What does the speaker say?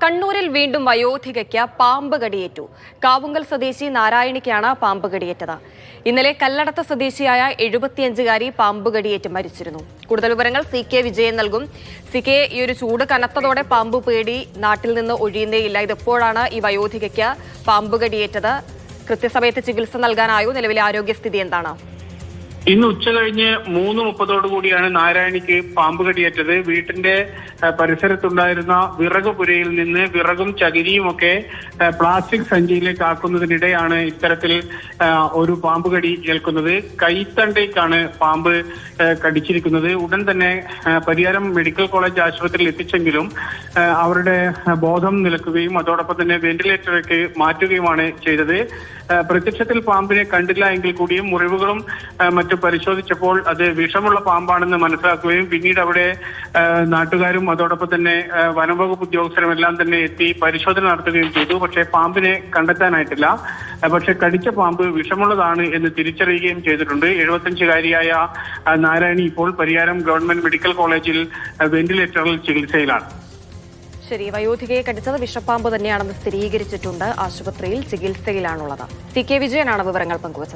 കണ്ണൂരിൽ വീണ്ടും വയോധികയ്ക്ക് പാമ്പ് കടിയേറ്റു. കാവുങ്കൽ സ്വദേശി നാരായണിക്കാണ് പാമ്പ് കടിയേറ്റത്. ഇന്നലെ കല്ലടത്ത സ്വദേശിയായ 75-കാരി പാമ്പ് കടിയേറ്റ് മരിച്ചിരുന്നു. കൂടുതൽ വിവരങ്ങൾ CK വിജയൻ നൽകും. CK, ഈ ഒരു ചൂട് കനത്തതോടെ പാമ്പ് പേടി നാട്ടിൽ നിന്ന് ഒഴിയുന്നേയില്ല. ഇതെപ്പോഴാണ് ഈ വയോധികയ്ക്ക് പാമ്പ് കടിയേറ്റത്? കൃത്യസമയത്ത് ചികിത്സ നൽകാനായോ? നിലവിലെ ആരോഗ്യസ്ഥിതി എന്താണ്? ഇന്ന് ഉച്ച കഴിഞ്ഞ് 3:30 കൂടിയാണ് നാരായണിക്ക് പാമ്പ് കടിയേറ്റത്. വീട്ടിന്റെ പരിസരത്തുണ്ടായിരുന്ന വിറക് പുരയിൽ നിന്ന് വിറകും ചകിരിയും ഒക്കെ പ്ലാസ്റ്റിക് സഞ്ചിയിലേക്ക് ആക്കുന്നതിനിടെയാണ് ഇത്തരത്തിൽ ഒരു പാമ്പ് കടി ഏൽക്കുന്നത്. കൈത്തണ്ടയ്ക്കാണ് പാമ്പ് കടിച്ചിരിക്കുന്നത്. ഉടൻ തന്നെ പരിയാരം മെഡിക്കൽ കോളേജ് ആശുപത്രിയിൽ എത്തിച്ചെങ്കിലും അവരുടെ ബോധം നിലക്കുകയും അതോടൊപ്പം തന്നെ വെന്റിലേറ്ററിലേക്ക് മാറ്റുകയുമാണ് ചെയ്തത്. പ്രത്യക്ഷത്തിൽ പാമ്പിനെ കണ്ടില്ല എങ്കിൽ കൂടിയും മുറിവുകളും മറ്റും പരിശോധിച്ചപ്പോൾ അത് വിഷമുള്ള പാമ്പാണെന്ന് മനസ്സിലാക്കുകയും പിന്നീട് അവിടെ നാട്ടുകാരും അതോടൊപ്പം തന്നെ വനംവകുപ്പ് ഉദ്യോഗസ്ഥരും എല്ലാം തന്നെ എത്തി പരിശോധന നടത്തുകയും ചെയ്തു. പക്ഷേ പാമ്പിനെ കണ്ടെത്താനായിട്ടില്ല. പക്ഷെ കടിച്ച പാമ്പ് വിഷമുള്ളതാണ് എന്ന് തിരിച്ചറിയുകയും ചെയ്തിട്ടുണ്ട്. 75-കാരിയായ നാരായണി ഇപ്പോൾ പരിയാരം ഗവൺമെന്റ് മെഡിക്കൽ കോളേജിൽ വെന്റിലേറ്ററിൽ ചികിത്സയിലാണ്. ശരി, വയോധികയെ കടിച്ചത് വിഷപ്പാമ്പ് തന്നെയാണെന്ന് സ്ഥിരീകരിച്ചിട്ടുണ്ട്. ആശുപത്രിയിൽ ചികിത്സയിലാണുള്ളത്. CK വിജയനാണ് വിവരങ്ങൾ പങ്കുവച്ചത്.